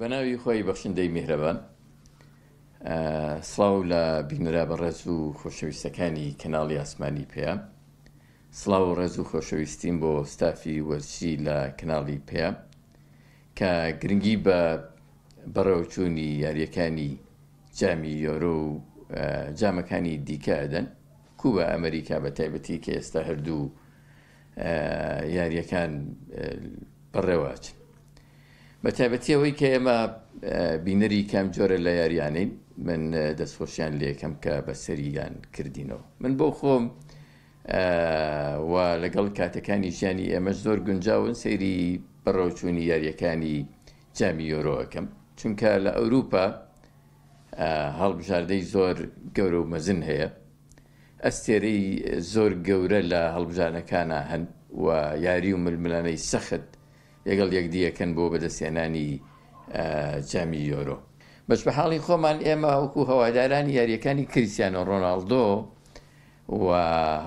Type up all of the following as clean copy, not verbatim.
بەناوی خۆی بەخشندەی میهرەبان، سڵاو لە بینرا بە ڕێز و خۆشەویستەکانی کەناڵی ئاسمانی پێە. سڵاو و ڕێز و خۆشەویستیم بۆ ستافی وەرچی لە کەناڵی پێە کە گرنگی بە بەڕێوەچوونی یاریەکانی جامی یۆرۆ و جامەکانی دیکە ئەدەن کوبە ئەمریکا بە تایبەتی کە ئێستا هەردوو یاریەکان بەڕێواچن. بە تایبەتی ئەوەی کە ئێمە بینەری کام جۆرە لە یاریانەین، من دەستخۆشیان لێ یەکەم کە بەسەریان کردینەوە. من بۆ خۆم و لەگەڵ کاتەکانی ژیانی ئێمەش زۆر گونجاون سەیری بەڕێوەچوونی یاریەکانی جامی یۆرۆەکەم، چونکە لە ئەوروپا هەڵبژاردەی زۆر گەورە و مەزن هەیە، ئەستێرەی زۆر گەورە لە هەڵبژارنەکانە هەن و یاری و ململانەی سەخت لەگەڵ یەکدیەکەن بۆ بەدەستێنانی جامی یۆرۆ. بەش بە حاڵی خۆمان ئێمە وەکو هەوادارانی یاریەکانی کریستیانۆ ڕۆناڵدۆ و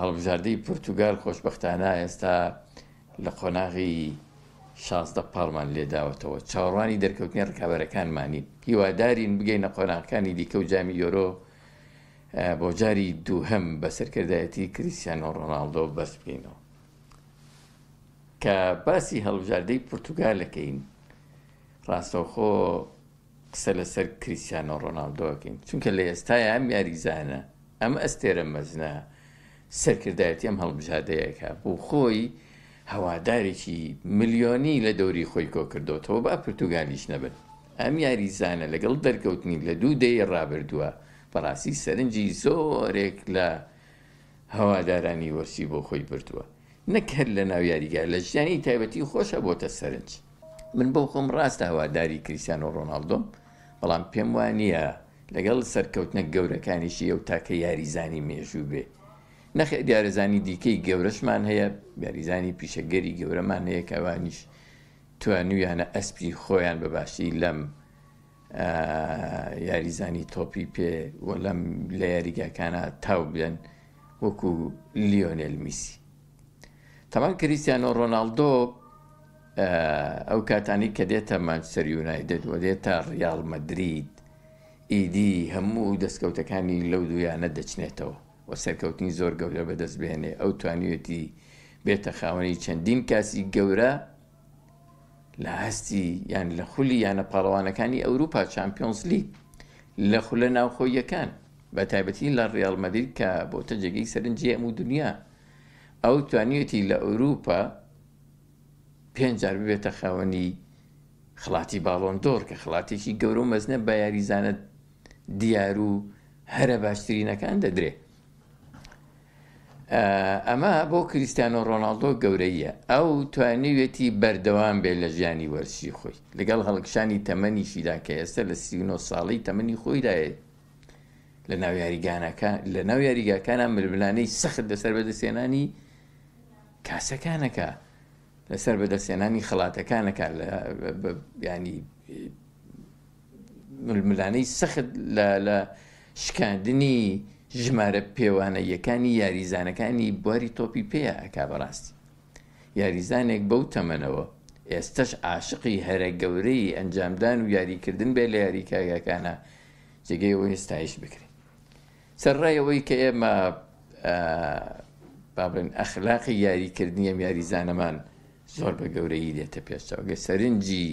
هەڵبژاردەی پورتوگال خۆشبەختانە ئێستا لە قۆناغی 16 پاڵمان لێداوەتەوە. چاوەڕوانی دەرکەوتنی ڕکابەرەکانمانی، هیوادارین بگەینە قۆناغەکانی دیکە و جامی یۆرۆ بۆ جاری دووهەم بە سەرکردایەتی کریستیانۆ ڕۆناڵدۆ بەس بکەینەوە. کە باسی هەڵبژاردەی پورتوگالەکەین، ڕاستەوخۆ قسە لەسەر کریستیانۆ ڕۆناڵدۆەکەین، چونکە لە ئێستای ئەم یاریزانە ئەم ئەستێرە مەزنە سەرکردایەتی ئەم هەڵبژاردەیەکە بۆ خۆی هەوادارێکی ملیۆنی لە دەوری خۆی کۆ کردوتەوە، با پورتوگالیش نەبن. ئەم یاریزانە لەگەڵ دەرکەوتنی لە 2 دەی ڕابردووە بەڕاستی سەرنجی زۆرێک لە هەوادارانی وەرسی بۆ خۆی بردووە، نەک هەر لە ناو یاریگا، لە ژیانی تایبەتی خۆشە بۆتە سەرنج. من بۆ خۆم ڕاستە هەواداری کریستیانۆ ڕۆناڵدۆم، بەڵام پێم وانییە لەگەڵ سەرکەوتنە گەورەکانیشی ئەو تاکە یاریزانی مێژوو بێ. نەخێ یاریزانی دیکەی گەورەشمان هەیە، یاریزانی پیشەگەری گەورەمان هەیە کەوانیش توانویانە ئەسپی خۆیان بەباشی لەم یاریزانی تۆپی پێ و لەم لە یاریگاکانە تاو بێن وەکو لیۆنێل میسی. تەمان کریستیانۆ ڕۆناڵدۆ ئەو کاتانی کە دێتە مانچستەر یونایتد و دێتە ڕیاڵ مەدرید، ئیدی هەموو دەستکەوتەکانی لەو دوویانە دەچنێتەوە و سەرکەوتنی زۆر گەورە بەدەست بێنێ. ئەو توانیوێتی بێتە خاوەنی چەندین کاسی گەورە لە هەستی یان لە خولی یانە پاڵەوانەکانی ئەوروپا، چامپیۆنس لیگ، لە خولە ناوخۆییەکان، بە تایبەتی لە ڕیاڵ مەدرید کە بۆتە جێگەی سەرنجی هەموو دنیا. ئەو توانیوێتی لە ئەوروپا 5 جار ببێتە خاوەنی خڵاتی باڵۆن دۆر، کە خڵاتێکی گەورە و مەزنە بە یاریزانە دیار و هەرە باشترینەکان دەدرێ. ئەمە بۆ کریستیانۆ ڕۆناڵدۆ گەورەیە، ئەو توانیوێتی بەردەوام بێت لە ژیانی وەرزشی خۆی لەگەڵ هەڵکشانی تەمەنیشیدا کە ئێستا لە 39 ساڵەی تەمەنی خۆیدایە. لە ناو یاریگاکانە ململانەی سەخت لەسەر بەدەستێنانی کاسەکانەکە، لەسەر بەدەستێنانی خڵاتەکانەکە، ینی ململانەی سەخت لە شکاندنی ژمارە پێوانەیەکانی یاریزانەکانی بواری تۆپی پێیە ئەکا. بەڕاستی یاریزانێک بەو تەمەنەوە ئێستش عاشقی هەرە گەورەی ئەنجامدان و یاریکردن بێ لە یاریکاگەکانە جێگەی ئەوەی ستایش بکرێت. سەرڕایەوەی کە ئێمە بابن ئەخلاقی یاریکردنی ئەم یاریزانەمان زۆر بە گەورەی دێتە پێشەوە، گە سەرنجی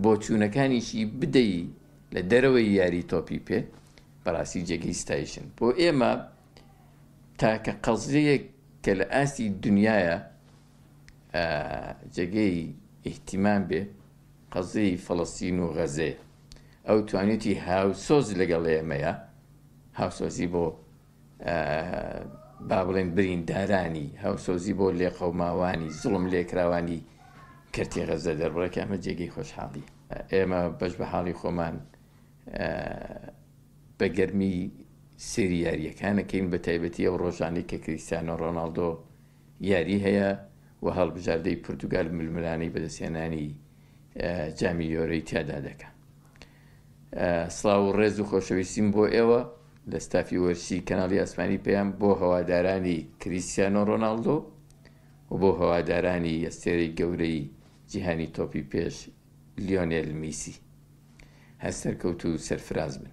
بۆ چوونەکانیشی بدەی لە دەرەوەی یاری تۆپی پێ بەڕاستی جێگەی ستایشن. بۆ ئێمە تاکە قەزەیەک کە لە ئاستی دنیاە جێگەی ئیحتیمام بێ، قەزەی فەڵەستین و غەزێ. ئەو توانێتی هاوسۆز لەگەڵ ئێمەیە، هاوسۆزی بۆ با بڵێن بریندارانی، هاوسۆزی بۆ لێقەوماوانی، زوڵم لێکراوانی کەرتی غەزە دەربڕێکە ئەمە جێگەی خۆشحاڵی. ئێمە بەش بە حاڵی خۆمان بە گەرمی سێری یاریەکانەکەین، بە تایبەتی ئەو ڕۆژانەی کە کریستیانۆ ڕۆناڵدۆ یاری هەیە و هەڵبژاردەی پورتوگال ململانەی بەدەستێنانی جامی یۆرۆی تیادا دەکات. سڵاو و ڕێز و خۆشەویستیم بۆ ئێوە لە ستافی وەرسی کەناڵی ئاسمانی پێیان، بۆ هەوادارانی کریستیانۆ ڕۆناڵدۆ و بۆ هەوادارانی ئەستێرەی گەورەی جیهانی تۆپی پێش لیۆنێل میسی. هەستەرکەوت و سەرفراز بن.